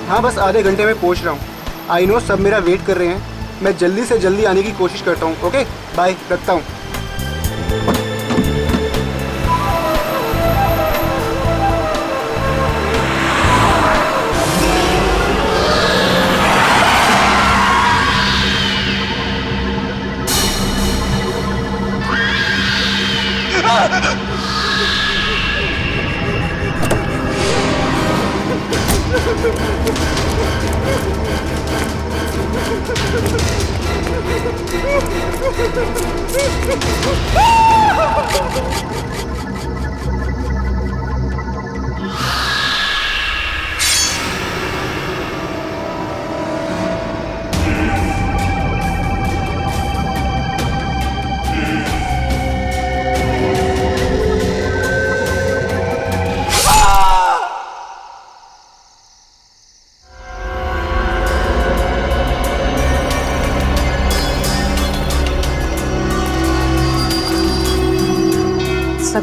हाँ बस आधे घंटे में पहुँच रहा हूँ। आई नो सब मेरा वेट कर रहे हैं। मैं जल्दी से जल्दी आने की कोशिश करता हूँ। ओके बाय, रखता हूँ।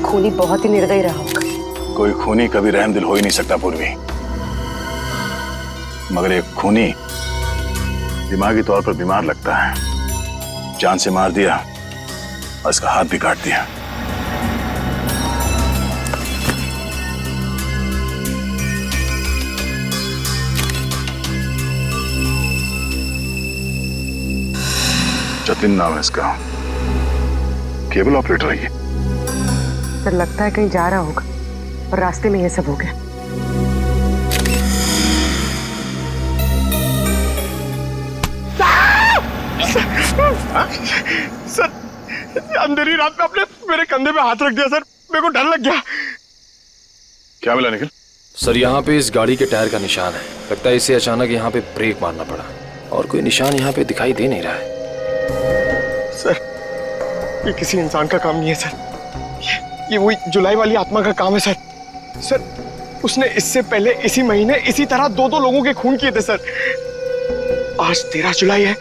खूनी बहुत ही निर्दयी रहा होगा। कोई खूनी कभी रहमदिल हो ही नहीं सकता पूर्वी, मगर एक खूनी दिमागी तौर पर बीमार लगता है। जान से मार दिया और इसका हाथ भी काट दिया। जतिन नाम है इसका, केबल ऑपरेटर है ये। पर लगता है कहीं जा रहा होगा और रास्ते में ये सब हो गया। सर, अंधेरी रात में आपने मेरे कंधे पे हाथ रख दिया सर, मेरे को डर लग गया। क्या मिला निखिल? सर यहाँ पे इस गाड़ी के टायर का निशान है। लगता है इसे अचानक यहाँ पे ब्रेक मारना पड़ा और कोई निशान यहाँ पे दिखाई दे नहीं रहा है। सर ये किसी इंसान का काम नहीं है सर, ये वही जुलाई वाली आत्मा का काम है सर। सर उसने इससे पहले इसी महीने इसी तरह दो लोगों के खून किए थे सर। आज 13 जुलाई है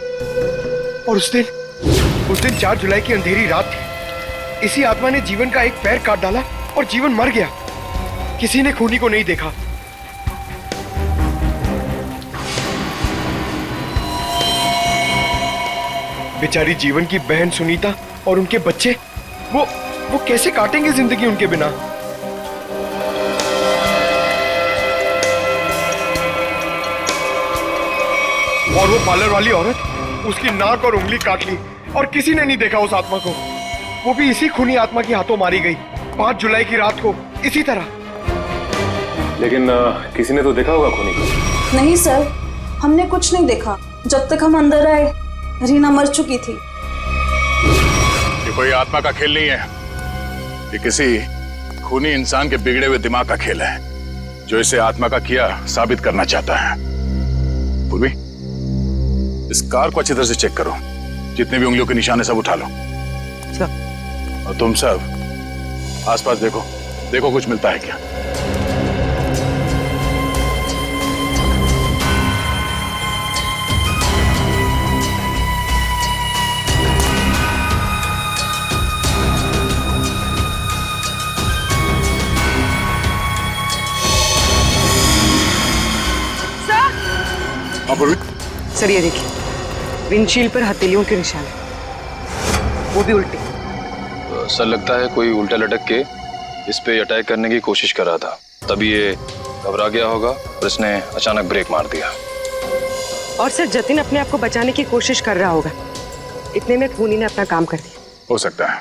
और उस दिन 4 जुलाई की अंधेरी रात थी। इसी आत्मा ने जीवन का एक पैर काट डाला और जीवन मर गया। किसी ने खूनी को नहीं देखा। बेचारी जीवन की बहन सुनीता और उनके बच्चे, वो कैसे काटेंगे जिंदगी उनके बिना। और वो पार्लर वाली औरत, उसकी नाक और उंगली काट ली और किसी ने नहीं देखा उस आत्मा को। वो भी इसी खूनी आत्मा के हाथों मारी गई 5 जुलाई की रात को इसी तरह। लेकिन किसी ने तो देखा होगा खूनी को। नहीं सर, हमने कुछ नहीं देखा। जब तक हम अंदर आए रीना मर चुकी थी। ये कोई आत्मा का खेल नहीं है, ये किसी खूनी इंसान के बिगड़े हुए दिमाग का खेल है जो इसे आत्मा का किया साबित करना चाहता है। पूर्वी, इस कार को अच्छी तरह से चेक करो, जितने भी उंगलियों के निशान है सब उठा लो। और तुम सब आसपास देखो कुछ मिलता है क्या। सर ये देखिए, विंडशील्ड पर हथेलियों के निशान है, वो भी उल्टे। सर लगता है कोई उल्टा लटक के इस पे अटैक करने की कोशिश कर रहा था, तभी ये घबरा गया होगा और इसने अचानक ब्रेक मार दिया। और सर जतिन अपने आप को बचाने की कोशिश कर रहा होगा, इतने में खूनी ने अपना काम कर दिया। हो सकता है।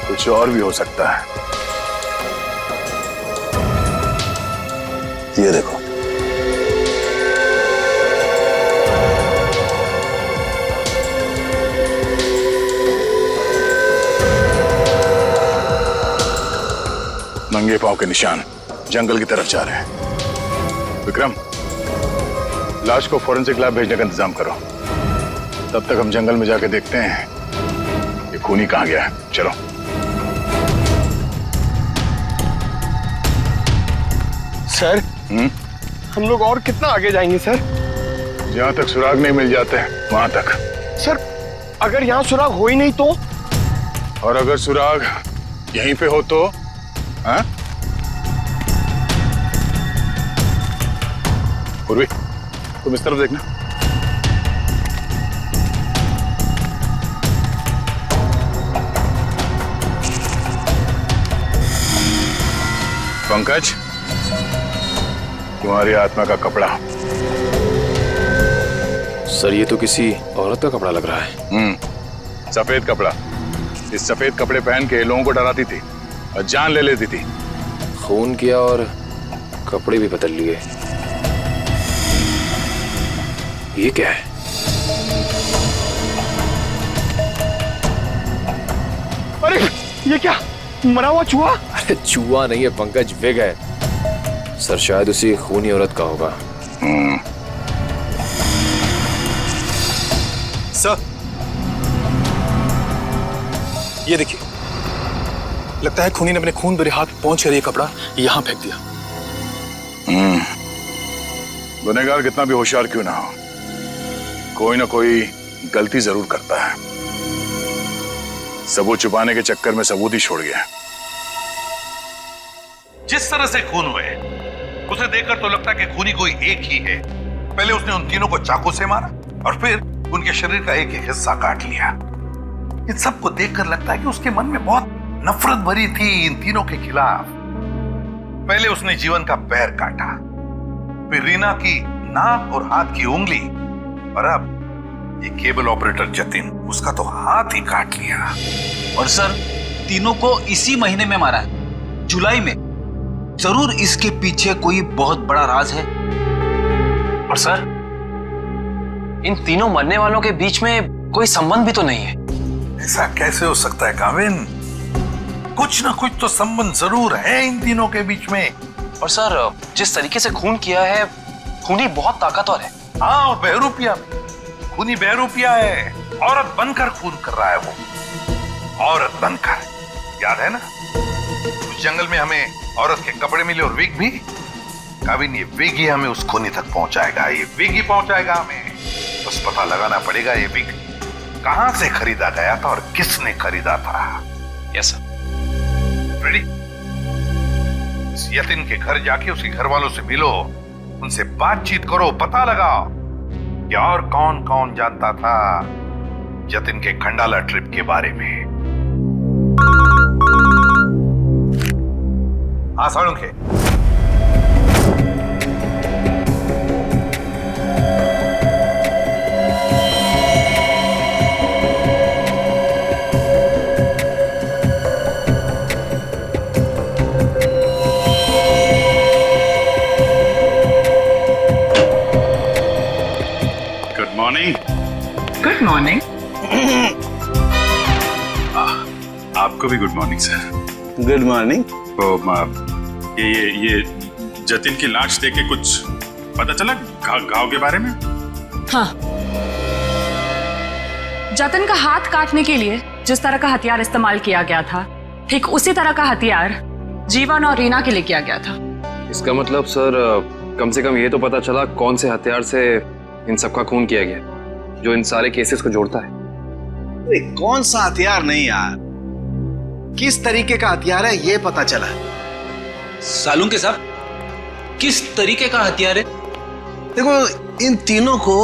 कुछ और भी हो सकता है। ये देखो, नंगे पांव के निशान जंगल की तरफ जा रहे हैं। विक्रम, लाश को फोरेंसिक लैब भेजने का इंतजाम करो। तब तक हम जंगल में जाके देखते हैं ये खूनी कहां गया है। चलो। सर, हम लोग और कितना आगे जाएंगे सर? जहां तक सुराग नहीं मिल जाते वहां तक। सर, अगर यहाँ सुराग हो ही नहीं तो? और अगर सुराग यहीं पे हो तो हाँ? पूर्वी, तुम इस तरफ देखना। पंकज, तुम्हारी आत्मा का कपड़ा। सर ये तो किसी औरत का कपड़ा लग रहा है। सफेद कपड़ा। इस सफेद कपड़े पहन के लोगों को डराती थी और जान ले लेती थी। खून किया और कपड़े भी बदल लिए। ये क्या है? अरे ये क्या, मरा हुआ चूहा? अरे चूहा नहीं है पंकज, विग है। सर शायद उसी खूनी औरत का होगा। सर ये देखिए, लगता है खूनी ने अपने खून भरे हाथ पहुंच कर ये कपड़ा यहां फेंक दिया। गुनहगार कितना भी होशियार क्यों ना हो, कोई ना कोई गलती जरूर करता है। सबूत छुपाने के चक्कर में सबूत ही छोड़ गया। जिस तरह से खून हुए उसे देखकर तो लगता है कि खूनी कोई एक ही है। पहले उसने उन तीनों को चाकू से मारा और फिर उनके शरीर का एक एक हिस्सा काट लिया। इन सबको देखकर लगता है कि उसके मन में बहुत नफरत भरी थी इन तीनों के खिलाफ। पहले उसने जीवन का पैर काटा, फिर रीना की नाक और हाथ की उंगली, और अब ये केबल ऑपरेटर जतिन, उसका तो हाथ ही काट लिया। और सर तीनों को इसी महीने में मारा है, जुलाई में। जरूर इसके पीछे कोई बहुत बड़ा राज है। और सर इन तीनों मरने वालों के बीच में कोई संबंध भी तो नहीं है। ऐसा कैसे हो सकता है काविन? कुछ ना कुछ तो संबंध जरूर है इन तीनों के बीच में। और सर जिस तरीके से खून किया है, खूनी बहुत ताकतवर है। हाँ, और बहरूपिया, खूनी बहरूपिया है। औरत बनकर खून कर रहा है वो, औरत बनकर। याद है ना उस जंगल में हमें औरत के कपड़े मिले और विग भी। काविन ये विग ही हमें उस खूनी तक पहुंचाएगा, ये विग ही पहुंचाएगा हमें। बस पता लगाना पड़ेगा ये विग कहां से खरीदा गया था और किसने खरीदा था। Yes sir. रेडी? इस यतिन के घर जाके उसके घर वालों से मिलो, उनसे बातचीत करो, पता लगाओ कि और कौन कौन जानता था जतिन के खंडाला ट्रिप के बारे में। हाँ साळुंखे, गुड मॉर्निंग। आपको भी good morning sir. Good morning. तो ये जतिन की लाश देख के कुछ पता चला घाव के बारे में? हाँ, जतिन का हाथ काटने के लिए जिस तरह का हथियार इस्तेमाल किया गया था, ठीक उसी तरह का हथियार जीवन और रीना के लिए किया गया था। इसका मतलब सर कम से कम ये तो पता चला कौन से हथियार से इन सबका खून किया गया, जो इन सारे केसेस को जोड़ता है। कौन सा हथियार नहीं यार, किस तरीके का हथियार है ये पता चला। सालुंखे साहब, किस तरीके का हथियार है? देखो, इन तीनों को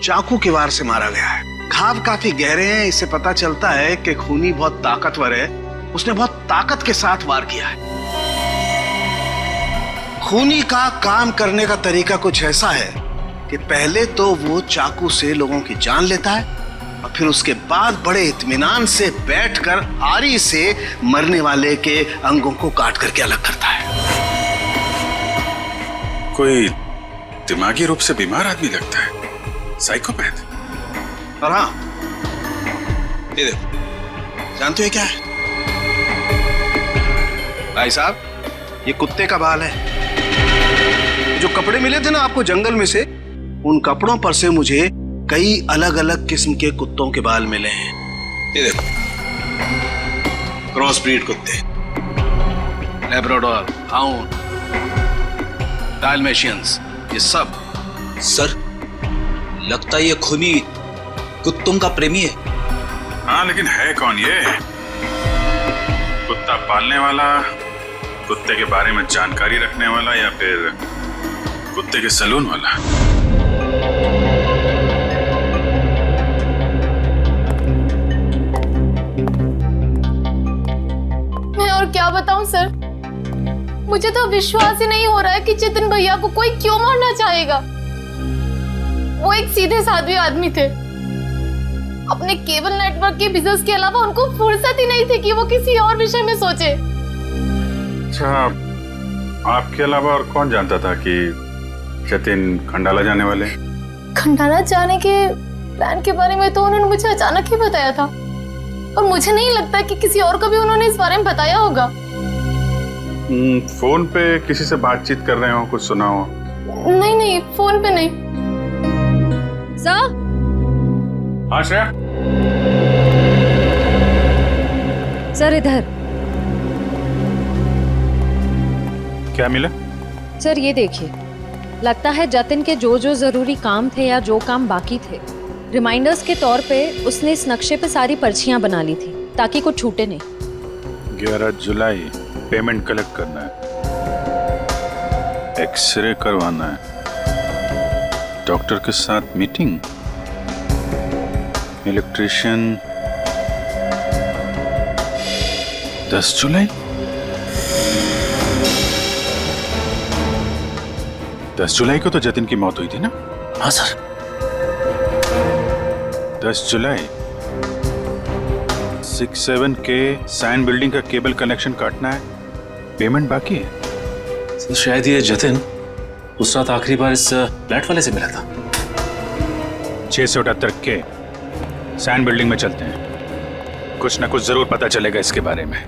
चाकू के वार से मारा गया है। घाव काफी गहरे हैं, इससे पता चलता है कि खूनी बहुत ताकतवर है, उसने बहुत ताकत के साथ वार किया है। खूनी का काम करने का तरीका कुछ ऐसा है कि पहले तो वो चाकू से लोगों की जान लेता है और फिर उसके बाद बड़े इत्मीनान से बैठकर आरी से मरने वाले के अंगों को काट करके अलग करता है। कोई दिमागी रूप से बीमार आदमी लगता है, साइकोपैथ। और हाँ, ये देखो, जानते हो क्या है भाई साहब? ये कुत्ते का बाल है। जो कपड़े मिले थे ना आपको जंगल में से, उन कपड़ों पर से मुझे कई अलग अलग किस्म के कुत्तों के बाल मिले हैं। ये देखो, क्रॉस ब्रीड कुत्ते, लैब्राडोर, हाउंड, डाल्मेशियंस, ये सब। सर, लगता है ये खूनी कुत्तों का प्रेमी है। हाँ, लेकिन है कौन ये? कुत्ता पालने वाला कुत्ते के बारे में जानकारी रखने वाला या फिर कुत्ते के सलून वाला? मैं और क्या बताऊं सर, मुझे तो विश्वास ही नहीं हो रहा है कि जितिन भैया को कोई क्यों मारना चाहेगा। वो एक सीधे साधे आदमी थे। अपने केबल नेटवर्क के बिजनेस के अलावा उनको फुर्सत ही नहीं थी कि वो किसी और विषय में सोचे। अच्छा, आपके अलावा और कौन जानता था कि जतिन खंडाला जाने वाले? खंडाला जाने के प्लान के बारे में तो उन्होंने मुझे अचानक ही बताया था, और मुझे नहीं लगता कि किसी और को भी उन्होंने इस बारे में बताया होगा। फोन पे किसी से बातचीत कर रहे हो, कुछ सुना हो? नहीं नहीं, फोन पे नहीं। सर? हाँ श्रेया? सर इधर। क्या मिला? सर ये देखिए, लगता है जतिन के जो जो जरूरी काम थे या जो काम बाकी थे, रिमाइंडर्स के तौर पे उसने इस नक्शे पे सारी पर्चियां बना ली थी ताकि कुछ छूटे नहीं। 11 जुलाई पेमेंट कलेक्ट करना है, एक्सरे करवाना है, डॉक्टर के साथ मीटिंग, इलेक्ट्रिशियन 10 जुलाई। 10 जुलाई को तो जतिन की मौत हुई थी ना? हाँ सर। 10 जुलाई 67 के सैन बिल्डिंग का केबल कनेक्शन काटना है, पेमेंट बाकी है। सर शायद ये जतिन उस रात आखिरी बार इस फ्लैट वाले से मिला था। 678 के सैन बिल्डिंग में चलते हैं, कुछ ना कुछ जरूर पता चलेगा इसके बारे में।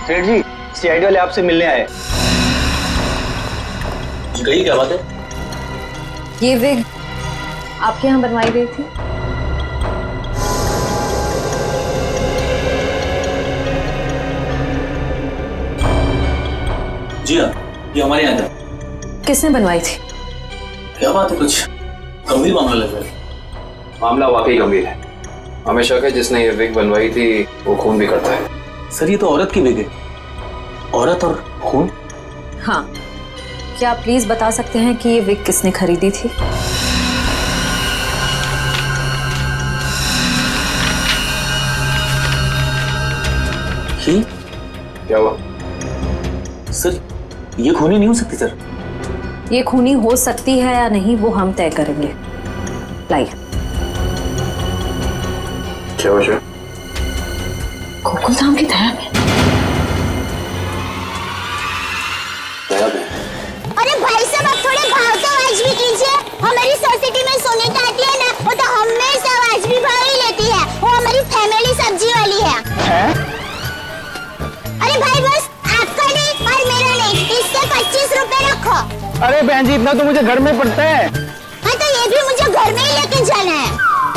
सेठ जी, सीआईडी वाले आपसे मिलने आए। कही क्या बात है? ये विग आपके यहाँ बनवाई गई थी? जी हाँ, ये हमारे यहाँ था। किसने बनवाई थी? क्या बात है, कुछ गंभीर मामला लग रहा है। मामला वाकई गंभीर है। हमें शक है जिसने ये विग बनवाई थी वो खून भी करता है। सर ये तो औरत की विग है। औरत और खून? हाँ, क्या आप प्लीज बता सकते हैं कि ये विग किसने खरीदी थी? ही? क्या हुआ? सर ये खूनी नहीं हो सकती सर। ये खूनी हो सकती है या नहीं वो हम तय करेंगे। लाइए। क्या वजह? गोकुल धाम की दया में। दया में? अरे भाई साहब, आप थोड़े भाव तो आवाज भी कीजिए। हमारी सोसाइटी में सोने का आती है ना, वो तो हमेशा आवाज भी भाव ही लेती है। वो हमारी फैमिली सब्जी वाली है? अरे भाई बस आपका नहीं और मेरा नहीं, इससे 25 रुपए रखो। अरे बहन जी, इतना तो मुझे घर में पड़ता है। हाँ तो ये भी मुझे घर में ही लेके जाना है।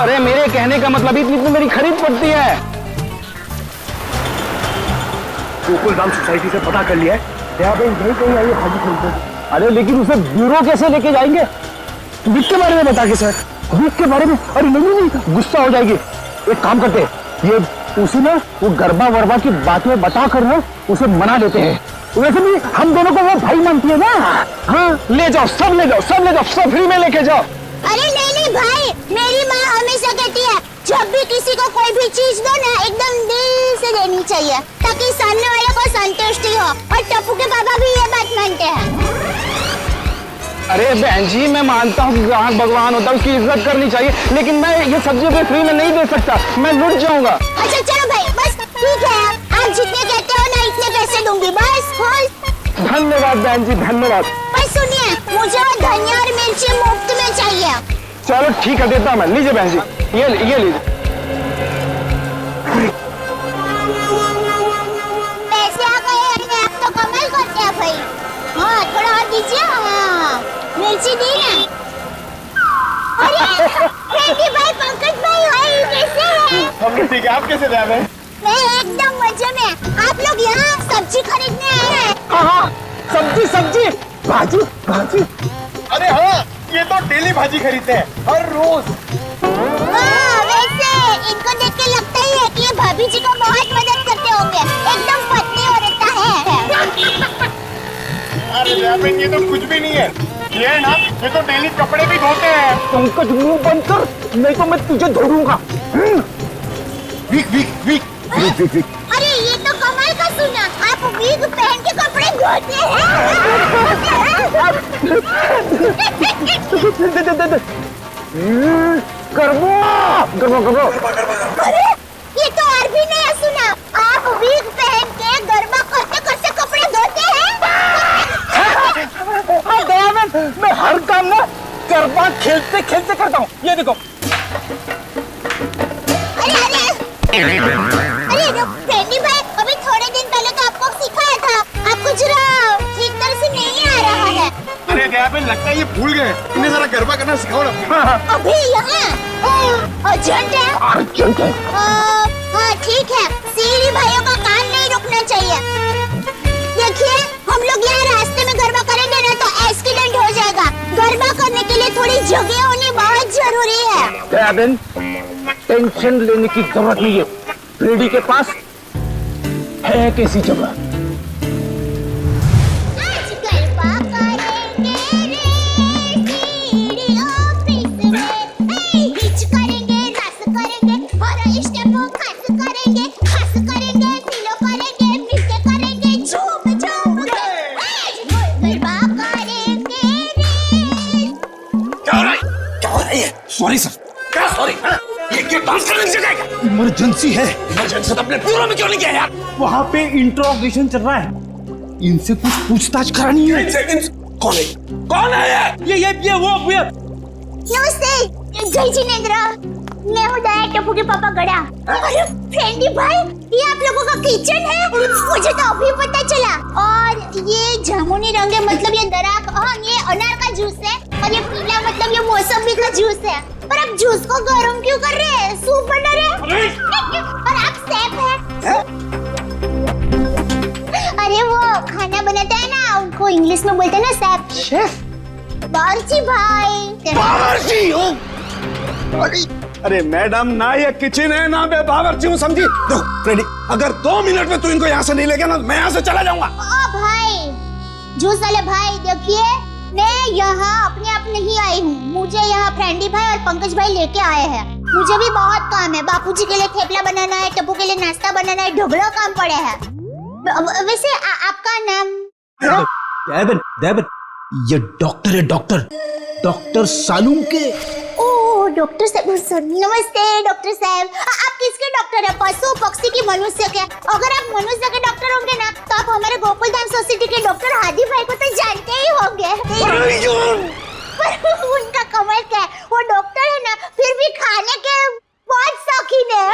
अरे मेरे कहने का मतलब इतनी तो मेरी खरीद पड़ती है। गोकुल धाम सोसाइटी से पता कर लिया है, कहीं आई है भाजी खरीदने। अरे लेकिन उसे ब्यूरो कैसे लेके जाएंगे? विक के बारे में बता के सर। विक के बारे में? अरे नहीं, गुस्सा हो जाएगी। एक काम करते हैं, ये उसे ना वो गरबा वरबा की बातें बता कर ना उसे मना लेते हैं। वैसे भी हम दोनों को वो भाई मानती है ना। हाँ ले जाओ, सब ले जाओ, सब ले जाओ, सब फ्री में लेके जाओ। अरे नहीं भाई, मेरी माँ हमेशा कहती है जब भी किसी को कोई भी चीज दो ना एकदम दिल से देनी चाहिए ताकि सामने वाले को संतुष्टि हो। और टप्पू के पापा भी ये बात मानते हैं। अरे बहन जी, मैं मानता हूँ कि ग्राहक भगवान होता है, उसकी इज्जत करनी चाहिए, लेकिन मैं ये सब्जी को फ्री में नहीं दे सकता, मैं लुट जाऊंगा। अच्छा चलो भाई, बस ठीक है, आप जितने कहते हो ना इतने पैसे दूंगी बस। धन्यवाद बहन जी, धन्यवाद। बस सुनिए, मुझे वो धनिया और मिर्ची मुफ्त में चाहिए। चलो ठीक है, देता हूँ मैं। लीजिए बहन जी, ये लीजिए। पैसे आ गए, आप तो कमाल करते हैं भाई। हाँ थोड़ा और दीजिए। हाँ मिर्ची दी ना। अरे भाई, पंकज भाई कैसे हैं? हम ठीक है, आप कैसे रह रहे हैं? मैं एकदम मजे में। आप लोग यहाँ सब्जी खरीदने आए हैं? हाँ, सब्जी, भाजी। अरे हाँ, ये तो डेली भाजी खरीदते हैं, हर रोज। वैसे इनको देख के लगता ही है कि ये भाभी जी को बहुत मदद करते होंगे। एकदम पत्नी औरत है। दयाबेन ये तो कुछ भी नहीं है, ये है ना, ये तो डेली कपड़े भी धोते हैं। पंकज मुंह बंद कर, नहीं तो मैं तुझे धोऊंगा। वीक वीक वीक वीक वीक वीक। अरे ये तो कमाल का सुना, आप विग पहन के कपड़े धोते हैं? गर्बो गर्बो गर्बो। अरे ये तो और भी नहीं सुना, आप विग पहन के गरबा करते करते कपड़े धोते हैं। दयाबेन, मैं हर काम ना गरबा खेलते खेलते करता हूँ। ये देखो। अरे फ्रेंडी भाई, अभी थोड़े दिन पहले तो आपको सिखाया था, आपको जरा ठीक तरह से नहीं आ रहा है। अरे दयाबेन, लगता है ये भूल गए, इन्हें जरा गरबा करना सिखाओ ना। अभी यहाँ अर्जेंट है। अर्जेंट है। हाँ ठीक है, सीढ़ी भाइयों का काम नहीं रुकना चाहिए। देखिए, हम लोग यहाँ रास्ते में गरबा करेंगे ना तो एक्सीडेंट हो जाएगा। गरबा करने के लिए थोड़ी जगह होनी बहुत जरूरी है। दयाबेन, टेंशन लेने की जरूरत नहीं है, फ्रेडी के पास है कैसी जगह। Sorry sir. क्या सॉरी? ये क्या डांस करने की जगह है? इमरजेंसी है। इमरजेंसी तो अपने ब्यूरो में क्यों नहीं किया यार? वहाँ पे इंट्रोगेशन चल रहा है, इनसे कुछ पूछताछ करानी है। कौन है? कौन है ये वो नमस्ते, जय जिनेंद्र, मैं हूँ दया टप्पू के पापा गड़ा। अरे फ्रेंडी भाई, ये आप लोगों का किचन है? मुझे तो अभी पता चला। और ये जामुनी रंग है, मतलब ये दराक, हाँ ये अनार का जूस है, और ये पीला मतलब ये मौसमी का जूस है। पर आप जूस को गर्म क्यों कर रहे हैं? सूप बना रहे हैं? और आप शेफ हैं? अरे वो खाना बनाता है ना, उनको इंग्लिश में बोलते हैं ना शेफ। शेफ? बावर्ची भाई। बावर्ची हो? अरे मैडम, ना ये किचन है ना मैं बावर्ची हूँ, समझी? देखो फ्रेडी, अगर 2 मिनट में तू इनको यहाँ से नहीं ले गया ना, मैं यहाँ से चला जाऊंगा। ओ भाई, जूस वाले भाई, देखिए मैं यहाँ अपने आप नहीं आई हूँ, मुझे यहाँ फ्रेंडी भाई और पंकज भाई लेके आए हैं। मुझे भी बहुत काम है, बापूजी के लिए थेपला बनाना है, टप्पू के लिए नाश्ता बनाना है, ढोकला काम पड़े हैं। वैसे आपका नाम? दयाबेन, दयाबेन, ये डॉक्टर है, डॉक्टर सालूम के। ओह डॉक्टर साहब, नमस्ते डॉक्टर साहब। आप किसके डॉक्टर है, पशु पक्षी की मनुष्य के? अगर आप मनुष्य के डॉक्टर होंगे ना तो आप हमारे गोकुल धाम सोसाइटी के डॉक्टर हादी भाई को तो जानते ही होंगे। उनका कमाल क्या है, वो डॉक्टर है ना, फिर भी खाने के बहुत शौकीन है।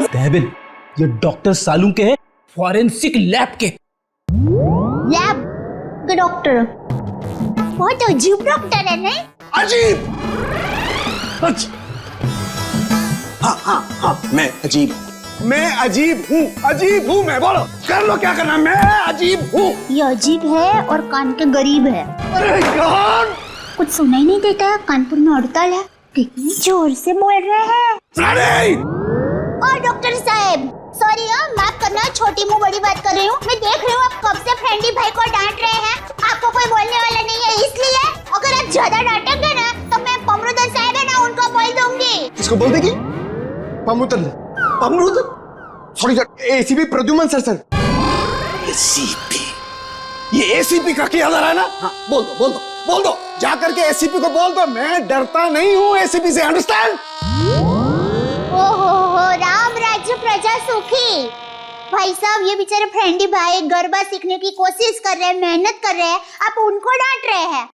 दयाबेन, ये डॉक्टर सालूम के है, फॉरेंसिक लैब के। लैब के डॉक्टर? बहुत अजीब डॉक्टर है नहीं? अजीब? हाँ, मैं अजीब हूँ, मैं बोलो, कर लो क्या करना, मैं अजीब हूँ। ये अजीब है और कान के गरीब है। अरे यार, कुछ सुनाई नहीं देता है, कानपुर में हड़ताल है, कितनी जोर से बोल रहे हैं। और डॉक्टर साहब, सॉरी माफ करना, छोटी मुंह बड़ी बात कर रही हूँ। मैं देख रही हूँ आप कब से फ्रेंडी भाई को डांट रहे हैं, आपको कोई बोलने वाला नहीं है, इसलिए अगर आप ज्यादा डांटेंगे ना तो मैं पमरुदन साहब है ना, उनको बोल दूंगी। किसको बोल देगी? पमरुदन? Sorry sir, ACP Pradyuman sir. ACP? ये एसीपी का क्या रहा है ना? हाँ, बोल दो, जा करके एसीपी को बोल दो, मैं डरता नहीं हूँ एसीपी से, अंडरस्टैंड? ओहो, राम राज्य प्रजा सुखी। भाई साहब, ये बेचारे फ्रेंडी भाई गरबा सीखने की कोशिश कर रहे हैं, मेहनत कर रहे हैं, आप उनको डांट रहे हैं।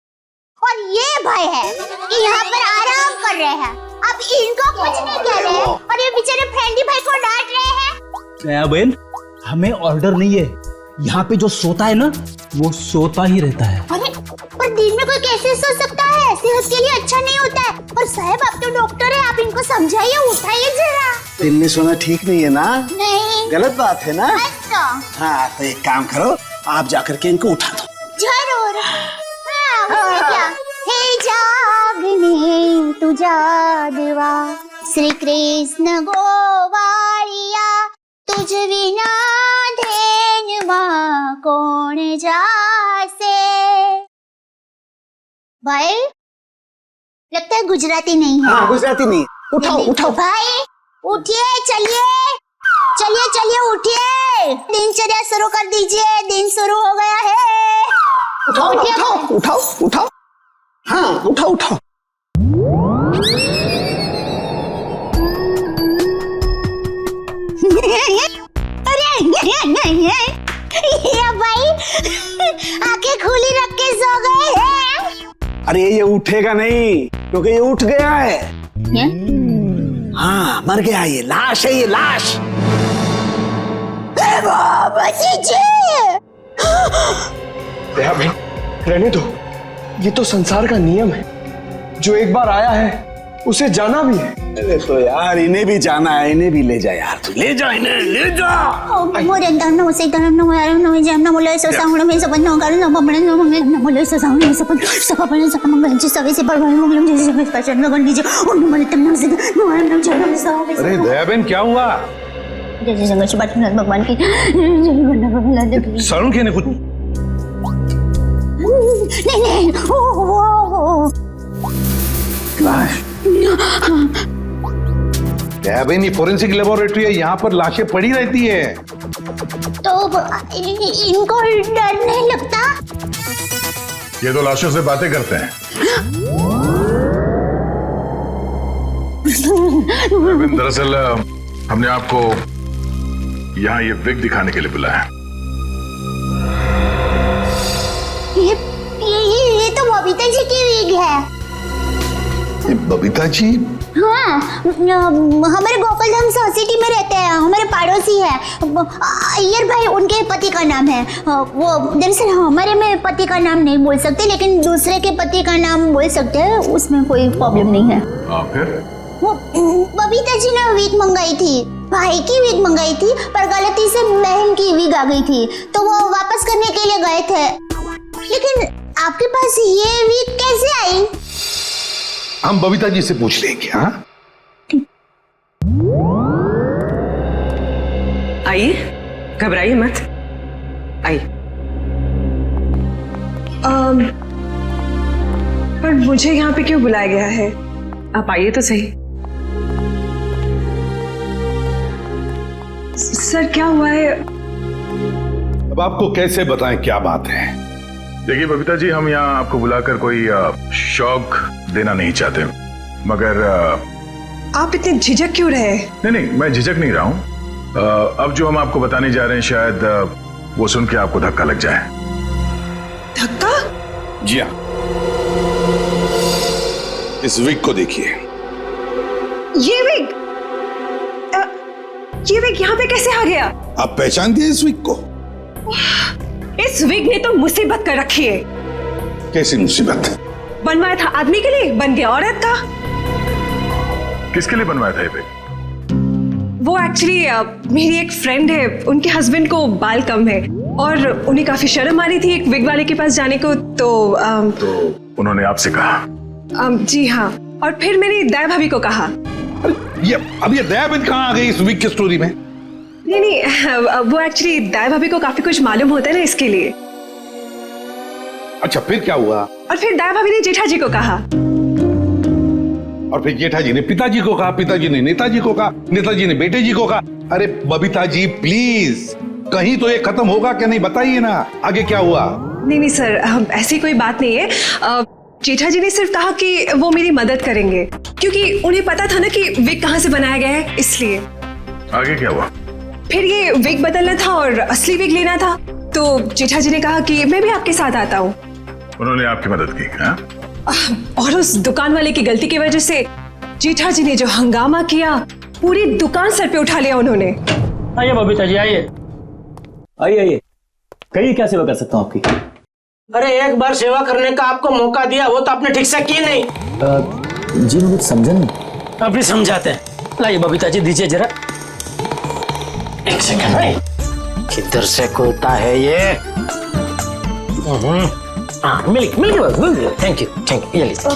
और ये भाई है कि यहाँ पर आराम कर रहे हैं, आप इनको कुछ नहीं कह रहे हैं, और ये बेचारे फ्रेंडी भाई को डांट रहे हैं। दयाबेन, हमें ऑर्डर नहीं है, यहाँ पे जो सोता है ना वो सोता ही रहता है। अरे पर दिन में कोई कैसे सो सकता है, सेहत के लिए अच्छा नहीं होता है। और साहब आप तो डॉक्टर है, आप इनको समझाइए, उठाइए जरा। दिन में सोना ठीक नहीं है ना? नहीं, गलत बात है ना? अच्छा। हाँ तो एक काम करो, आप जाकर के इनको उठा दो। जरूर। हाँ, उसमें क्या? हे जागने तू जागवा, श्री कृष्ण गोवारिया, तुझ विना धेनुमा कौन जासे। भाई लगता है गुजराती नहीं है। हाँ गुजराती नहीं, उठाओ उठाओ भाई उठिए, चलिए चलिए चलिए उठिए, दिनचर्या शुरू कर दीजिए, दिन शुरू हो गया है। उठाओ उठाओ उठाओ उठाओ, हाँ उठाओ उठाओ। अरे ये भाई आंखें खुली रख के सो गए हैं। अरे ये उठेगा नहीं क्योंकि ये उठ गया है। हाँ मर गया, ये लाश है, ये लाश। रहने दो, ये तो संसार का नियम है, जो एक बार आया है उसे जाना भी है। अरे तो यार इन्हें भी जाना है, इन्हें भी ले जा यार, तू ले जा इन्हें, ले जा। अरे दयाबेन क्या हुआ? भगवान की सरुण ने कुछ नहीं वो लाश। दयाबेन ये फोरेंसिक लेबोरेटरी है, यहाँ पर लाशें पड़ी रहती है। तो इनको डर नहीं लगता? ये तो लाशों से बातें करते हैं। दरअसल हमने आपको यहाँ ये विग दिखाने के लिए बुलाया। ये तो बबीता जी की विग है। बबीता जी? हाँ, हमारे गोकुलधाम सोसाइटी में रहते हैं, हमारे पड़ोसी है। अय्यर भाई उनके पति का नाम है। वो दरअसल हमारे में पति का नाम नहीं बोल सकते, लेकिन दूसरे के पति का नाम बोल सकते हैं, उसमें कोई प्रॉब्लम नहीं है। फिर वो बबीता जी ने विग मंगाई थी, भाई की विग मंगाई थी, पर गलती से बहन की विग आ गई थी, तो वो वापस करने के लिए गए थे। लेकिन आपके पास ये विग कैसे आई? हम बबीता जी से पूछ लेंगे। हाँ आइए, घबराइए मत, आइए। पर मुझे यहाँ पे क्यों बुलाया गया है? आप आइए तो सही। सर क्या हुआ है? अब आपको कैसे बताएं क्या बात है? देखिए बबीता जी, हम यहाँ आपको बुलाकर कोई शौक देना नहीं चाहते, मगर आप इतने झिझक क्यों रहे? नहीं, मैं झिझक नहीं रहा हूँ। अब जो हम आपको बताने जा रहे हैं, शायद वो सुन के आपको धक्का लग जाए। धक्का? जी हाँ, इस विग को देखिए। ये विग यहाँ पे कैसे आ गया? आप पहचान दिए इस विग को? इस विग ने तो मुसीबत कर रखी है। कैसी मुसीबत? बनवाया था आदमी के लिए, बन गया औरत का। किसके लिए बनवाया था ये विग? वो एक्चुअली मेरी एक फ्रेंड है, उनके हस्बैंड को बाल कम है और उन्हें काफी शर्म आ रही थी एक विग वाले के पास जाने को, तो उन्होंने आपसे कहा? जी हाँ, और फिर मेरी दया भाभी को कहा। अब ये दयाबेन कहाँ आ गई इस विग की स्टोरी में? नहीं, वो एक्चुअली दया भाभी को काफी कुछ मालूम होता है ना, इसके लिए। अच्छा फिर क्या हुआ? और फिर दया भाभी ने जेठा जी को कहा, और फिर जेठा जी ने पिताजी को कहा, पिताजी ने नेताजी को कहा, नेताजी ने बेटे जी को कहा। अरे बबीता जी प्लीज, कहीं तो ये खत्म होगा क्या नहीं, बताइए ना आगे क्या हुआ? नहीं सर, ऐसी कोई बात नहीं है। जेठा जी ने सिर्फ कहा कि वो मेरी मदद करेंगे, क्योंकि उन्हें पता था ना कि विग कहाँ से बनाया गया है, इसलिए। आगे क्या हुआ? फिर ये विग बदलना था और असली विग लेना था, तो जेठा जी ने कहा कि मैं भी आपके साथ आता हूँ। उन्होंने आपकी मदद की? हाँ? और उस दुकान वाले की गलती की वजह से जेठा जी ने जो हंगामा किया, पूरी दुकान सर पे उठा लिया उन्होंने। आइए बबीता जी, आइए आइए, कहीं क्या सेवा कर सकता हूँ आपकी? अरे एक बार सेवा करने का आपको मौका दिया, वो तो आपने ठीक से की नहीं। जी मैं कुछ समझा नहीं। अभी समझाते हैं, लाइए बबीता जी दीजिए जरा। एक सेकंड भाई, किधर से खुलता है ये? हाँ मिल गया। थैंक यू, ये लीजिए।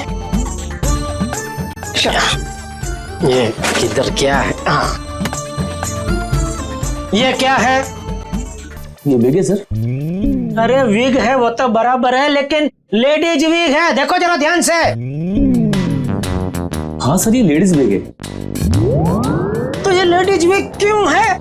ये किधर क्या है? हाँ ये क्या है? ये बेगे सर। अरे विग है वो तो बराबर है, लेकिन लेडीज विग है, देखो जरा ध्यान से। हाँ सर, ये लेडीज विग है। तो ये लेडीज विग क्यों है?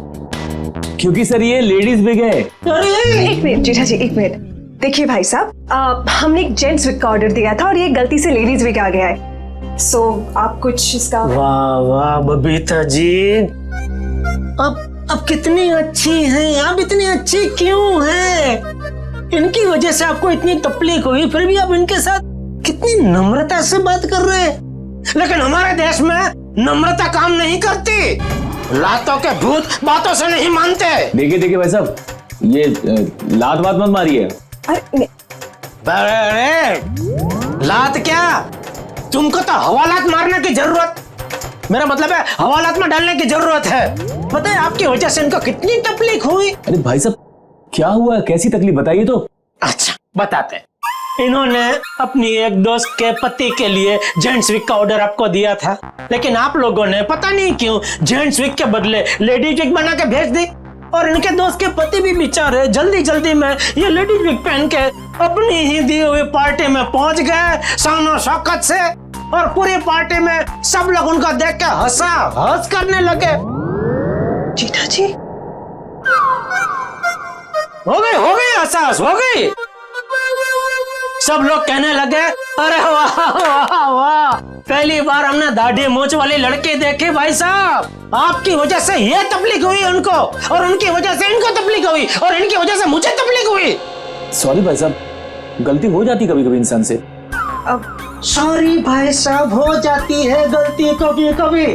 क्योंकि सर ये लेडीज विग है। एक मिनट जेठा जी, एक मिनट। देखिए भाई साहब, हमने एक जेंट्स विग का ऑर्डर दिया था और ये गलती से लेडीज विग आ गया है। सो आप कुछ इसका। वाह वाह बबीता जी, अब कितनी अच्छी हैं आप, इतनी अच्छी क्यों हैं? इनकी वजह से आपको इतनी तकलीफ हुई, फिर भी आप इनके साथ कितनी नम्रता से बात कर रहे हैं। लेकिन हमारे देश में नम्रता काम नहीं करती, लातों के भूत बातों से नहीं मानते। देखिए भाई साहब, ये लात बात मत मारिए। अरे लात क्या, तुमको तो हवालात मारने की जरूरत, मेरा मतलब है हवालात में डालने की जरूरत है। पता है आपकी वजह से इनको कितनी तकलीफ हुई। अरे भाई साहब क्या हुआ, कैसी तकलीफ बताइए तो। अच्छा बताते हैं। इन्होंने अपनी एक दोस्त के पति के लिए जेंट्स विग का ऑर्डर आपको दिया था, लेकिन आप लोगों ने पता नहीं क्यों जेंट्स विग के बदले लेडीज विग बना के भेज दी, और इनके दोस्त के पति भी बेचारे जल्दी जल्दी में ये लेडीज विग पहन के अपनी ही दी हुई पार्टी में पहुंच गए शानो शौकत से, और पूरी पार्टी में सब लोग उनको देख के हंस करने लगे। जेठा जी हो गई हंस हो गई। सब लोग कहने लगे अरे वाह वाह वाह, पहली बार हमने दाढ़ी मूंछ वाली लड़की देखी भाई साहब। आपकी वजह से ये तकलीफ हुई उनको, और उनकी वजह से इनको तकलीफ हुई, और इनकी वजह से मुझे तकलीफ हुई। सॉरी भाई साहब, गलती हो जाती कभी कभी इंसान से। सॉरी भाई साहब, हो जाती है गलती कभी कभी,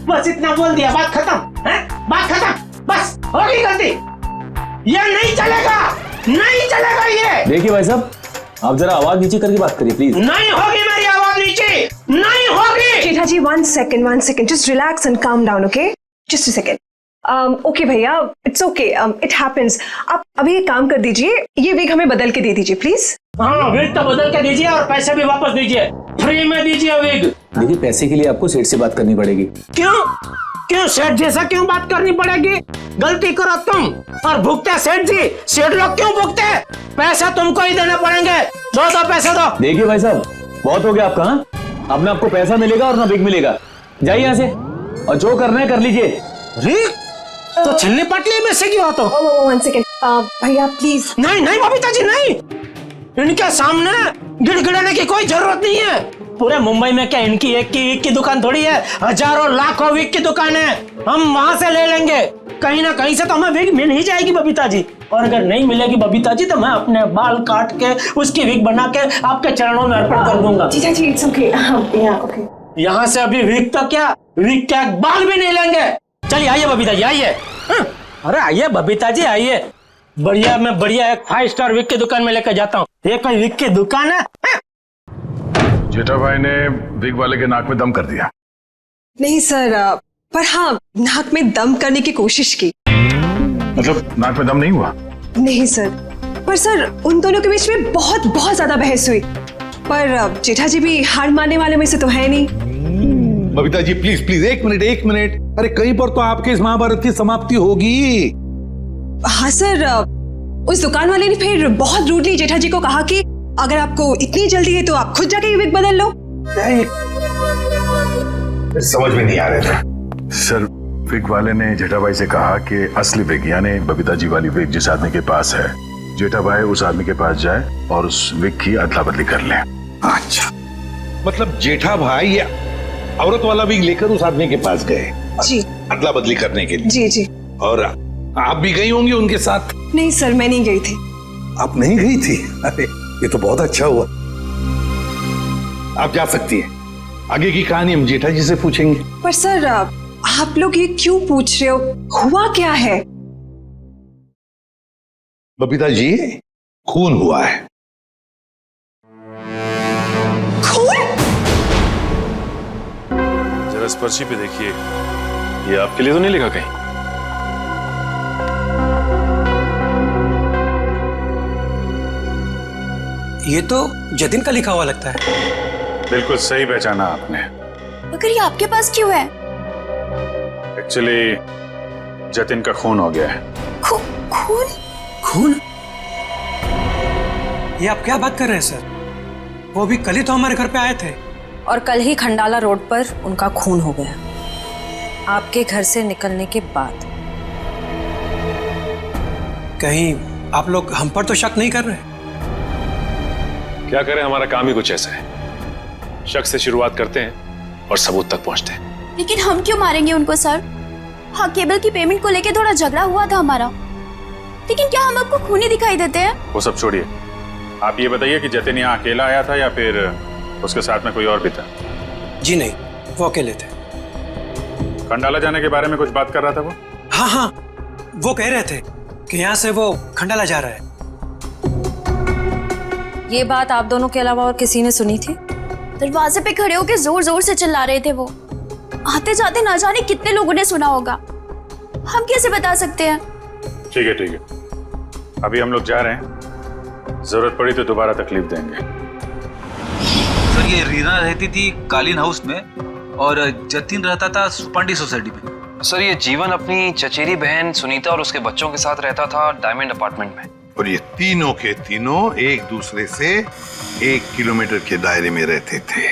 बस इतना बोल दिया, बात खत्म है, बात खत्म, बस हो गई गलती। ये नहीं चलेगा, नहीं चलेगा ये। देखिए भाई साहब, आप जरा आवाज नीचे करके बात करिए प्लीज। नहीं होगी मेरी आवाज नीचे, नहीं होगी। जेठा जी one second, just relax and calm down, okay? Just a second. Okay भैया, इट्स ओके, इट हैपेंस। आप अभी एक काम कर दीजिए, ये विग हमें बदल के दे दीजिए प्लीज। हाँ विग तो बदल के दीजिए, और पैसे भी वापस दीजिए, फ्री में दीजिए विग। देखिए पैसे के लिए आपको सेठ से बात करनी पड़ेगी। क्यों सेठ जैसा क्यों बात करनी पड़ेगी? गलती करो तुम और भुगते सेठ जी, सेठ लोग क्यों भुगते? पैसा तुमको ही देने पड़ेंगे, दो पैसे दो। देखिए भाई साहब, बहुत हो गया आपका। हाँ, अब ना आपको पैसा मिलेगा और ना विग मिलेगा, जाइए यहाँ से, और जो करना है कर लीजिए। तो छिलने पटली में से क्यों आता? वन सेकेंड भैया प्लीज। नहीं बबीता जी नहीं, इनके सामने गिड़गिड़ाने की कोई जरूरत नहीं है। पूरे मुंबई में क्या इनकी एक की विग की दुकान थोड़ी है, हजारों लाखों विग की दुकान है, हम वहां से ले लेंगे। कहीं ना कहीं से तो हमें विग मिल ही जाएगी बबीता जी, और अगर नहीं मिलेगी बबीता जी तो मैं अपने बाल काट के उसकी विग बना के आपके चरणों में अर्पण कर दूंगा। जीजा जी इट्स ओके, ओके। यहाँ से अभी विग तो क्या, विग क्या बाल भी नहीं लेंगे। चलिए आइए बबीता जी आइए। अरे आइए बबीता जी आइए, बढ़िया मैं बढ़िया एक 5 स्टार विग की दुकान में लेकर जाता हूँ। ये कोई विग की दुकान है? जेठा भाई ने विग वाले के नाक में दम कर दिया। नहीं सर, पर हाँ नाक में दम करने की कोशिश की। मतलब नाक में दम नहीं हुआ? नहीं सर, पर सर उन दोनों के बीच में बहुत ज्यादा बहस हुई, पर जेठा जी भी हार मानने वाले में से तो है नहीं। बबीता जी प्लीज एक मिनट, अरे कहीं पर तो आपके इस महाभारत की समाप्ति होगी। हाँ सर, उस दुकान वाले ने फिर बहुत रूडली जेठा जी को कहा कि अगर आपको इतनी जल्दी है तो आप खुद जाके विग बदल लो। समझ में नहीं आ रहा था सर। विग वाले ने जेठा भाई से कहा कि असली विग यानी बबीता जी वाली विग जिस आदमी के पास है, जेठा भाई उस आदमी के पास जाए और उस विग की अदला बदली कर ले। अच्छा, मतलब जेठा भाई ये औरत वाला विग लेकर उस आदमी के पास गए जी, अदला बदली करने के लिए। जी। और आप भी गई होंगी उनके साथ? नहीं सर, मैं नहीं गई थी। आप नहीं गई थी? अरे ये तो बहुत अच्छा हुआ। आप जा सकती हैं, आगे की कहानी हम जेठा जी से पूछेंगे। पर सर आप लोग ये क्यों पूछ रहे हो, हुआ क्या है? बबीता जी खून हुआ है। जरा स्पर्शी पे देखिए, ये आपके लिए तो नहीं लिखा कहीं? ये तो जतिन का लिखा हुआ लगता है। बिल्कुल सही पहचाना आपने। मगर ये आपके पास क्यों है? एक्चुअली जतिन का खून हो गया है। खून? खून? ये आप क्या बात कर रहे हैं सर? वो भी कल ही तो हमारे घर पे आए थे। और कल ही खंडाला रोड पर उनका खून हो गया, आपके घर से निकलने के बाद। कहीं आप लोग हम पर तो शक नहीं कर रहे? क्या करें, हमारा काम ही कुछ ऐसा है। शक से शुरुआत करते हैं और सबूत तक पहुंचते हैं। लेकिन हम क्यों मारेंगे उनको सर? हाँ, केबल की पेमेंट को लेके थोड़ा झगड़ा हुआ था हमारा, लेकिन क्या हम आपको खूनी दिखाई देते हैं? वो सब छोड़िए, आप ये बताइए कि जतिन यहाँ अकेला आया था या फिर उसके साथ में कोई और भी था? जी नहीं, वो अकेले थे। खंडाला जाने के बारे में कुछ बात कर रहा था वो? हाँ हाँ, वो कह रहे थे कि यहाँ से वो खंडाला जा रहा है। ये बात आप दोनों के अलावा और किसी ने सुनी थी? दरवाजे पे खड़े होकर जोर जोर से चिल्ला रहे थे वो। आते जाते ना जाने कितने लोगों ने सुना होगा, हम कैसे बता सकते हैं? ठीक है ठीक है, अभी हम लोग जा रहे हैं, जरूरत पड़ी तो दोबारा तकलीफ देंगे। सर, ये रीना रहती थी कालीन हाउस में और जतिन रहता था सुपांडी सोसाइटी में। सर, ये जीवन अपनी चचेरी बहन सुनीता और उसके बच्चों के साथ रहता था डायमंड अपार्टमेंट में। और ये तीनों के तीनों एक दूसरे से 1 किलोमीटर के दायरे में रहते थे।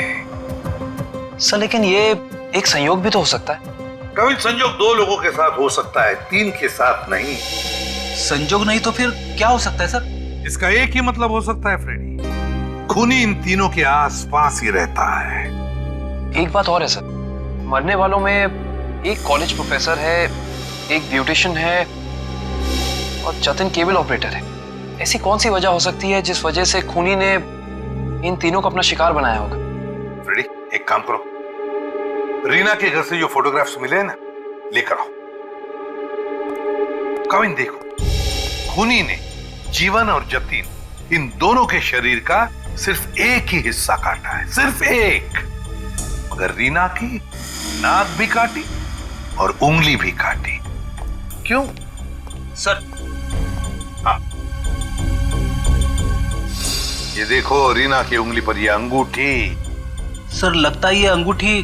सर, लेकिन ये एक संयोग भी तो हो सकता है। कभी संयोग 2 लोगों के साथ हो सकता है, 3 के साथ नहीं। संयोग नहीं तो फिर क्या हो सकता है सर? इसका एक ही मतलब हो सकता है फ्रेडी, खूनी इन तीनों के आसपास ही रहता है। एक बात और है सर, मरने वालों में एक कॉलेज प्रोफेसर है, एक ब्यूटिशियन है और जतिन केबल ऑपरेटर है। ऐसी कौन सी वजह हो सकती है जिस वजह से खूनी ने इन तीनों को अपना शिकार बनाया होगा? फ्रेडी, एक काम करो, रीना के घर से जो फोटोग्राफ्स मिले हैं ना, लेकर आओ। कविन देखो, खूनी ने जीवन और जतिन इन दोनों के शरीर का सिर्फ एक ही हिस्सा काटा है, सिर्फ एक। मगर रीना की नाक भी काटी और उंगली भी काटी। क्यों सर? हाँ, ये देखो रीना की उंगली पर ये अंगूठी। सर, लगता है ये अंगूठी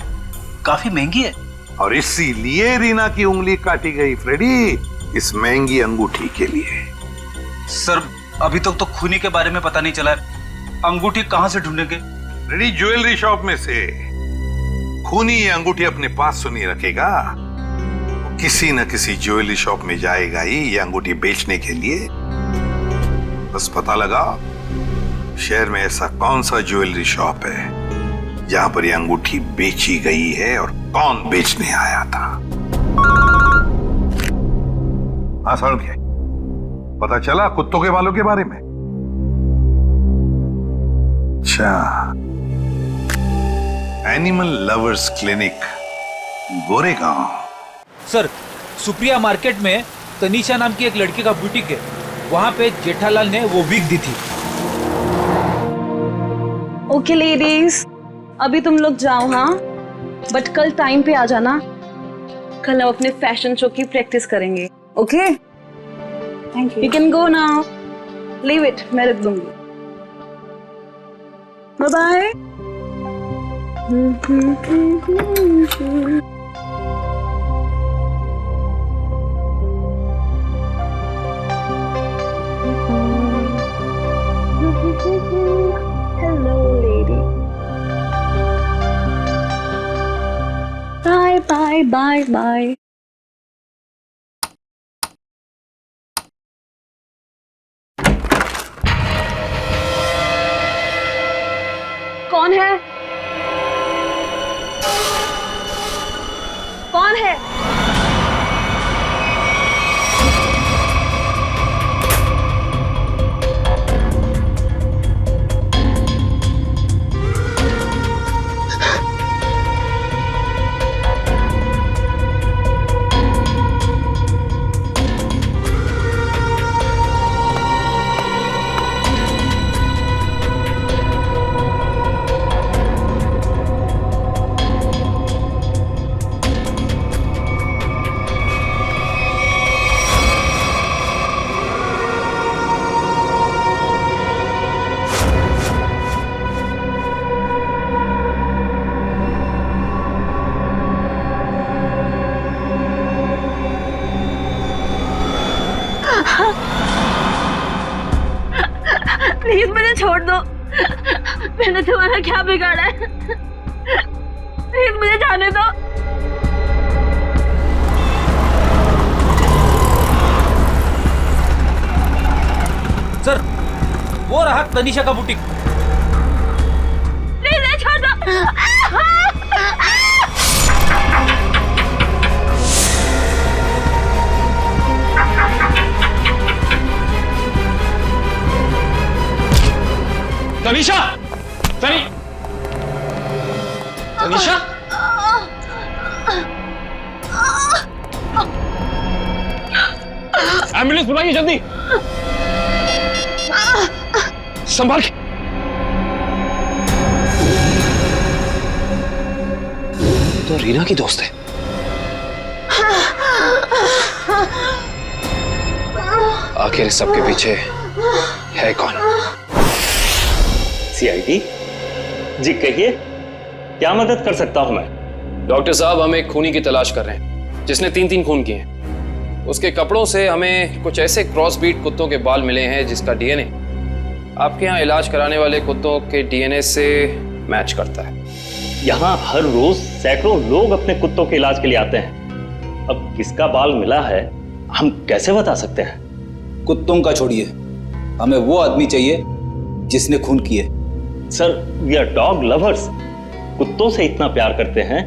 काफी महंगी है। और इसीलिए रीना की उंगली काटी गई फ्रेडी, इस महंगी अंगूठी के लिए। सर, अभी तक तो खूनी के बारे में पता नहीं चला है, अंगूठी कहां से ढूंढेंगे? रेडी, ज्वेलरी शॉप में से। खूनी ये अंगूठी अपने पास तो नहीं रखेगा, वो किसी न किसी ज्वेलरी शॉप में जाएगा ही ये अंगूठी बेचने के लिए। बस पता लगा शहर में ऐसा कौन सा ज्वेलरी शॉप है जहां पर ये अंगूठी बेची गई है और कौन बेचने आया था। हाँ सर, क्या पता चला कुत्तों के बालों के बारे में? अच्छा, animal lovers clinic, Goregaon. Sir, Supriya market में तनीषा नाम की एक लड़की का बुटीक है, वहां पे जेठालाल ने वो विग दी थी। ओके लेडीज, अभी तुम लोग जाओ, हाँ, बट कल टाइम पे आ जाना। कल हम अपने फैशन शो की प्रैक्टिस करेंगे। Okay, thank you. You can go now, leave it, मैं रख दूंगी। Bye bye. Hello lady, bye bye bye bye. कौन है? कौन है? प्लीज मुझे छोड़ दो। मैंने तुम्हारा क्या बिगाड़ा है? प्लीज मुझे जाने दो। सर, वो रहा तनिषा का बुटीक। प्लीज छोड़ दो। तनिषा, तनिषा, एम्बुलेंस बुलाइए जल्दी। संभाल के। तो रीना की दोस्त है। आखिर इस सबके पीछे है कौन? सीआईडी जी, कहिए क्या मदद कर सकता हूं मैं? डॉक्टर साहब, हम एक खूनी की तलाश कर रहे हैं जिसने 3 खून किए हैं। उसके कपड़ों से हमें कुछ ऐसे क्रॉस ब्रीड कुत्तों के बाल मिले हैं जिसका डीएनए आपके यहाँ इलाज कराने वाले कुत्तों के डीएनए से मैच करता है। यहाँ हर रोज सैकड़ों लोग अपने कुत्तों के इलाज के लिए आते हैं। अब किसका बाल मिला है हम कैसे बता सकते हैं? कुत्तों का छोड़िए, हमें वो आदमी चाहिए जिसने खून किए। Sir, we are dog lovers. कुत्तों से इतना प्यार करते हैं,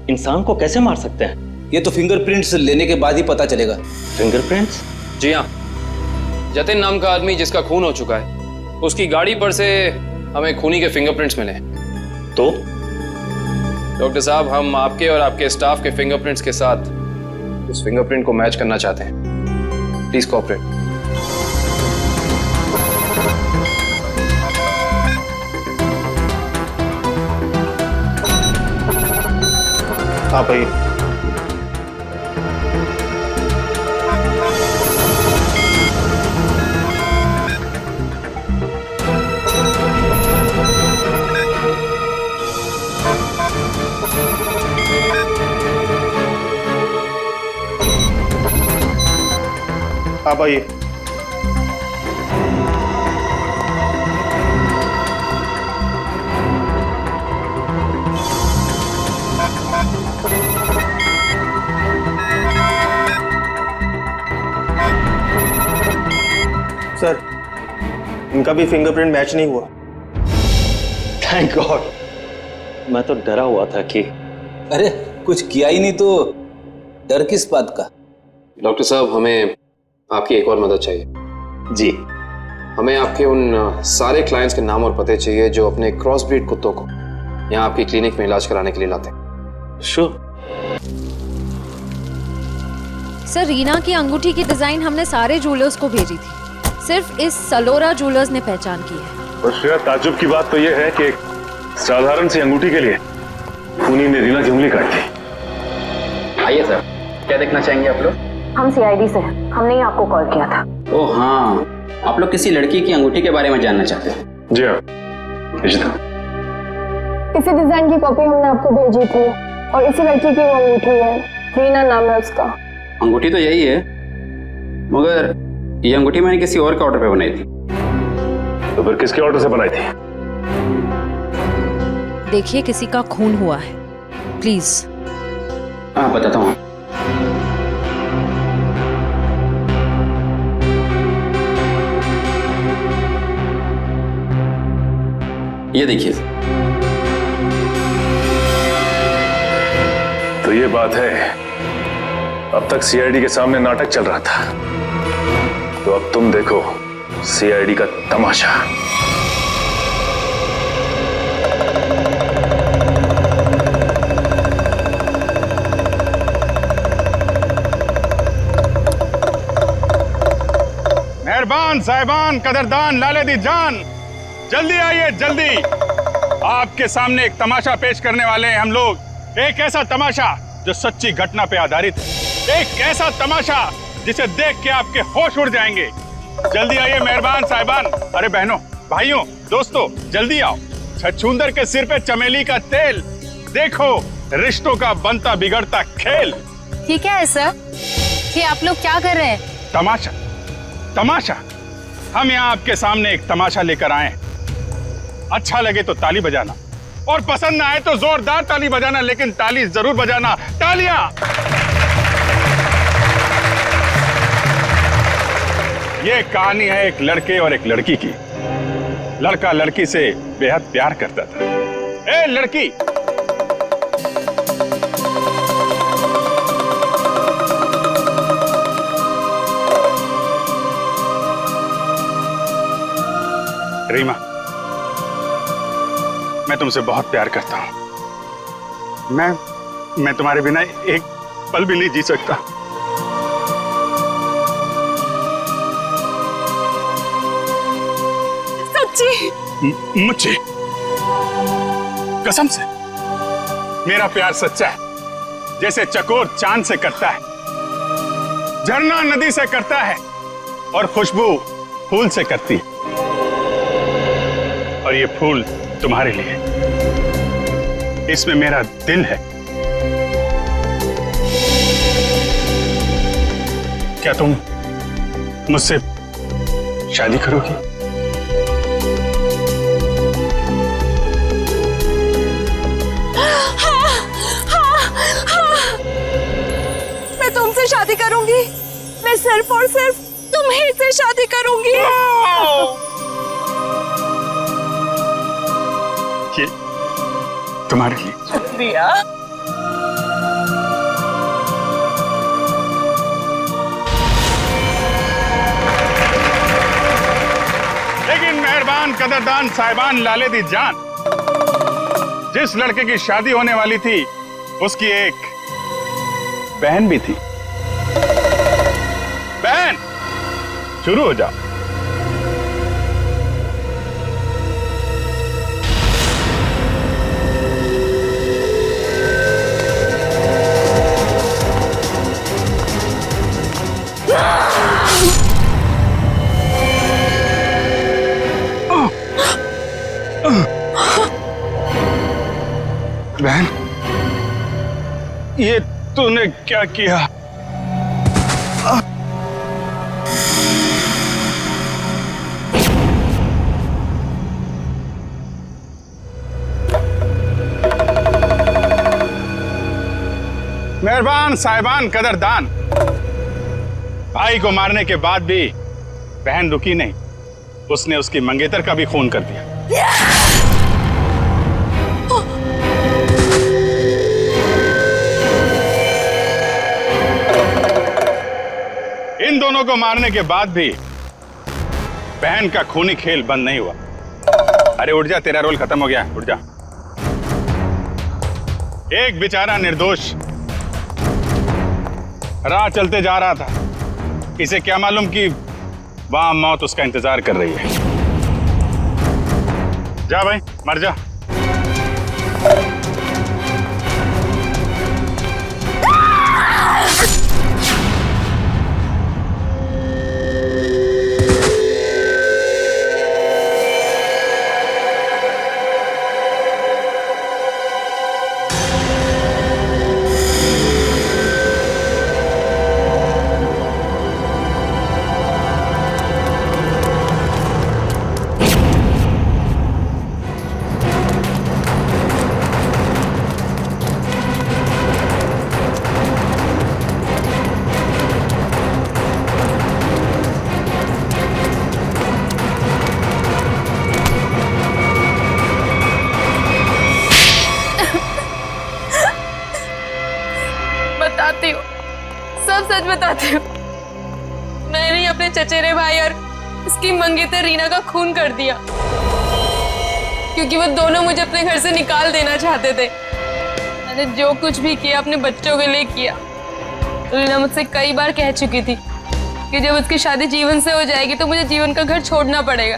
इंसान को कैसे मार सकते हैं? ये तो फिंगरप्रिंट्स लेने के बाद ही पता चलेगा। फिंगरप्रिंट्स? जी हाँ, जतिन नाम का आदमी जिसका खून हो चुका है, उसकी गाड़ी पर से हमें खूनी के फिंगरप्रिंट्स मिले। तो डॉक्टर साहब, हम आपके और आपके स्टाफ के फिंगरप्रिंट्स के साथ उस फिंगरप्रिंट को मैच करना चाहते हैं। Please cooperate. हाँ भाई। आप आइए। सर, इनका भी फिंगरप्रिंट मैच नहीं हुआ। थैंक गॉड, मैं तो डरा हुआ था कि अरे कुछ किया ही नहीं तो डर किस बात का? डॉक्टर साहब, हमें आपकी एक और मदद चाहिए। जी। हमें आपके उन सारे क्लाइंट्स के नाम और पते चाहिए जो अपने क्रॉस ब्रीड कुत्तों को यहाँ आपकी क्लिनिक में इलाज कराने के लिए लाते हैं। श्योर। सर, रीना की अंगूठी की डिजाइन हमने सारे जूलर्स को भेजी थी, सिर्फ इस सलोरा जूलर्स ने पहचान की है। और श्रेया, ताज्जुब की बात तो यह है कि एक साधारण सी अंगूठी के लिए खूनी ने रीना की उंगली काट दी। आइए सर, क्या देखना चाहेंगे आप लोग? हम सीआईडी से हैं, हमने ही आपको कॉल किया था। ओह हाँ, आप लोग किसी लड़की की अंगूठी के बारे में जानना चाहते हैं? जी हाँ, इसी डिजाइन की कॉपी हमने आपको भेजी थी और इसी लड़की की वो अंगूठी है, रीना नाम है उसका। अंगूठी तो यही है, मगर ये अंगूठी मैंने किसी और के ऑर्डर पे बनाई थी। तो फिर किसके ऑर्डर से बनाई थी? देखिए, किसी का खून हुआ है, प्लीज। हाँ, बताता हूँ। ये देखिए। तो ये बात है, अब तक सीआईडी के सामने नाटक चल रहा था, तो अब तुम देखो सीआईडी का तमाशा। मेहरबान साहिबान, कदरदान, लाले दी जान, जल्दी आइए जल्दी। आपके सामने एक तमाशा पेश करने वाले हैं हम लोग। एक ऐसा तमाशा जो सच्ची घटना पे आधारित है, एक ऐसा तमाशा जिसे देख के आपके होश उड़ जाएंगे। जल्दी आइए मेहरबान साहिबान। अरे बहनों, भाइयों, दोस्तों, जल्दी आओ। छछूंदर के सिर पे चमेली का तेल, देखो रिश्तों का बनता बिगड़ता खेल। ये क्या है सर? ये आप लोग क्या कर रहे हैं? तमाशा, तमाशा। हम यहाँ आपके सामने एक तमाशा लेकर आए हैं। अच्छा लगे तो ताली बजाना और पसंद ना आए तो जोरदार ताली बजाना, लेकिन ताली जरूर बजाना। तालियां। ये कहानी है एक लड़के और एक लड़की की। लड़का लड़की से बेहद प्यार करता था। ए लड़की, रीमा, मैं तुमसे बहुत प्यार करता हूं। मैं तुम्हारे बिना एक पल भी नहीं जी सकता। सच्ची? मुझे कसम से मेरा प्यार सच्चा है, जैसे चकोर चांद से करता है, झरना नदी से करता है और खुशबू फूल से करती है। और ये फूल तुम्हारे लिए, इसमें मेरा दिल है। क्या तुम मुझसे शादी करोगी? मैं तुमसे शादी करूंगी। मैं सिर्फ और सिर्फ तुम्हीं से शादी करूंगी। ये तुम्हारे लिए। शुक्रिया। लेकिन मेहरबान कदरदान साहिबान लाले दी जान, जिस लड़के की शादी होने वाली थी उसकी एक बहन भी थी। बहन, शुरू हो जाओ। बहन, ये तूने क्या किया? मेहरबान साहिबान कदरदान, भाई को मारने के बाद भी बहन रुकी नहीं, उसने उसकी मंगेतर का भी खून कर दिया। इन दोनों को मारने के बाद भी बहन का खूनी खेल बंद नहीं हुआ। अरे उठ जा, तेरा रोल खत्म हो गया, उठ जा। एक बेचारा निर्दोष राह चलते जा रहा था, इसे क्या मालूम कि वहां मौत उसका इंतजार कर रही है। जा भाई, मर जा। बताती हूँ, सब सच बताती हूँ। मैंने ही अपने चचेरे भाई और उसकी मंगेतर रीना का खून कर दिया, क्योंकि वो दोनों मुझे अपने घर से निकाल देना चाहते थे। मैंने जो कुछ भी किया अपने बच्चों के लिए किया। रीना मुझसे कई बार कह चुकी थी कि जब उसकी शादी जीवन से हो जाएगी तो मुझे जीवन का घर छोड़ना पड़ेगा।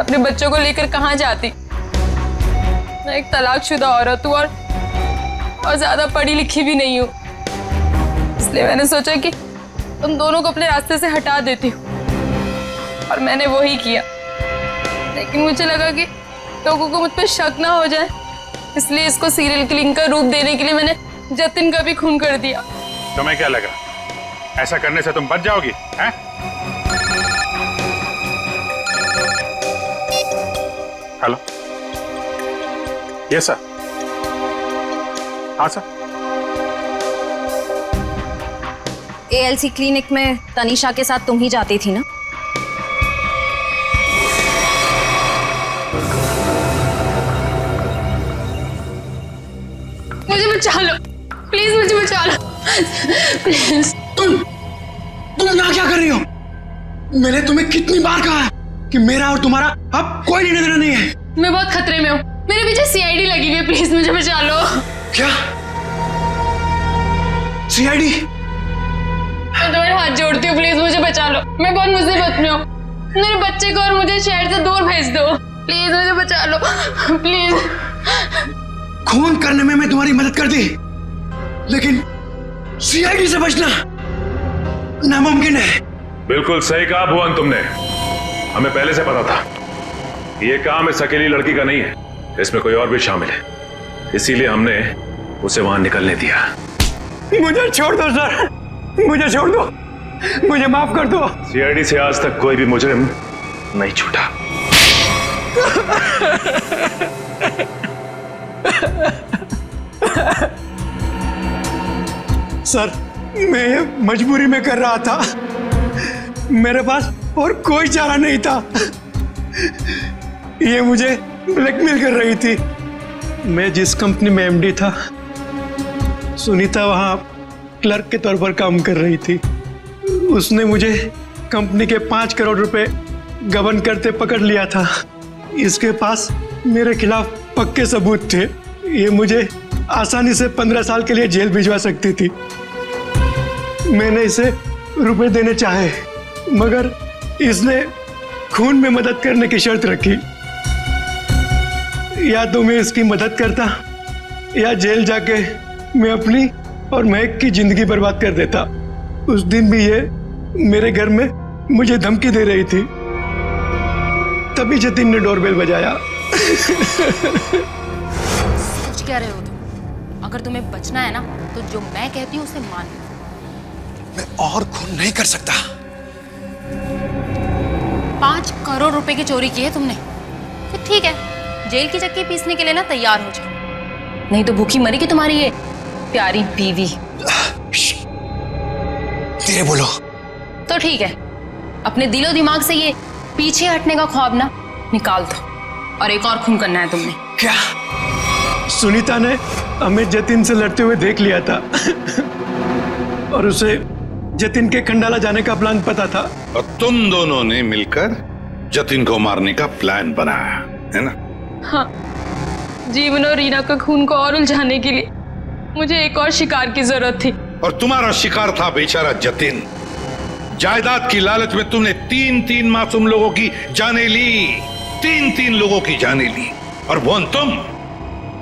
अपने बच्चों को लेकर कहाँ जाती? मैं एक तलाकशुदा औरत हूँ और ज्यादा पढ़ी लिखी भी नहीं हूँ, इसलिए मैंने सोचा कि तुम दोनों को अपने रास्ते से हटा देती हूँ, और मैंने वही किया। लेकिन मुझे लगा कि लोगों को मुझ पर शक ना हो जाए, इसलिए इसको सीरियल किलिंग का रूप देने के लिए मैंने जतिन का भी खून कर दिया। तुम्हें क्या लगा ऐसा करने से तुम बच जाओगी, हैं? Hello, yes sir. हाँ सर। ALC क्लिनिक में तनीषा के साथ तुम ही जाती थी ना? मुझे बचा लो प्लीज, मुझे बचा लो प्लीज। तुम यहाँ क्या कर रही हो? मैंने तुम्हें कितनी बार कहा है कि मेरा और तुम्हारा अब कोई लेना देना नहीं है। मैं बहुत खतरे में हूँ, मेरे पीछे CID लगी हुई है, प्लीज मुझे बचा लो। क्या CID? मैं तुम्हारे हाथ जोड़ती हूँ, प्लीज मुझे बचा लो। मैं बहुत मुसीबत में हूँ, मेरे बच्चे को और मुझे शहर से दूर भेज दो, प्लीज मुझे बचा लो प्लीज। खून करने में मैं तुम्हारी मदद कर दी, लेकिन CID से बचना नामुमकिन है। बिल्कुल सही कहा भुवन तुमने। हमें पहले से पता था ये काम इस अकेली लड़की का नहीं है, इसमें कोई और भी शामिल है, इसीलिए हमने उसे वहां निकलने दिया। मुझे छोड़ दो सर, मुझे छोड़ दो, मुझे माफ कर दो। CID से आज तक कोई भी मुजरिम नहीं छूटा। सर, मैं मजबूरी में कर रहा था, मेरे पास और कोई चारा नहीं था। ये मुझे ब्लैकमेल कर रही थी। मैं जिस कंपनी में MD था, सुनीता वहां क्लर्क के तौर पर काम कर रही थी। उसने मुझे कंपनी के 5 करोड़ रुपए गबन करते पकड़ लिया था। इसके पास मेरे खिलाफ पक्के सबूत थे। ये मुझे आसानी से 15 साल के लिए जेल भिजवा सकती थी। मैंने इसे रुपए देने चाहे, मगर इसने खून में मदद करने की शर्त रखी। या तो मैं इसकी मदद करता या जेल जाके मैं अपनी और महक की जिंदगी बर्बाद कर देता। उस दिन भी ये मेरे घर में मुझे धमकी दे रही थी। तभी जतिन ने डोरबेल बजाया। सोच क्या रहे हो तुम? अगर तुम्हें बचना है ना तो जो मैं कहती हूँ उसे मान लो। मैं और खून नहीं कर सकता। 5 करोड़ रुपए की चोरी की है तुमने, तो ठीक है, जेल की चक्की पीसने के लिए ना तैयार हो जाओ, नहीं तो भूखी मरेगी तुम्हारी ये प्यारी बीवी। धीरे बोलो। तो ठीक है, अपने दिलो दिमाग से ये पीछे हटने का ख्वाब ना निकाल दो, और एक और खून करना है तुमने। क्या? सुनीता ने हमें जतिन से लड़ते हुए देख लिया था और उसे जतिन के खंडाला जाने का प्लान पता था। और तुम दोनों ने मिलकर जतिन को मारने का प्लान बनाया है ना? हाँ, जीवन और रीना का खून को और उलझाने के लिए मुझे एक और शिकार की जरूरत थी। और तुम्हारा शिकार था बेचारा जतिन। जायदाद की लालच में तुमने 3 मासूम लोगों की जानें ली, 3 लोगों की जानें ली। और वो तुम,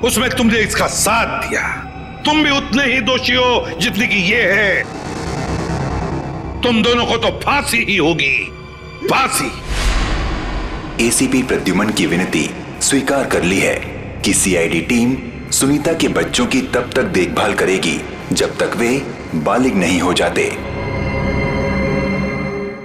उसमें तुमने इसका साथ दिया। तुम भी उतने ही दोषी हो जितनी की ये है। तुम दोनों को तो फांसी ही होगी, फांसी। ACP प्रद्युमन की विनती स्वीकार कर ली है कि CID टीम सुनीता के बच्चों की तब तक देखभाल करेगी जब तक वे बालिग नहीं हो जाते।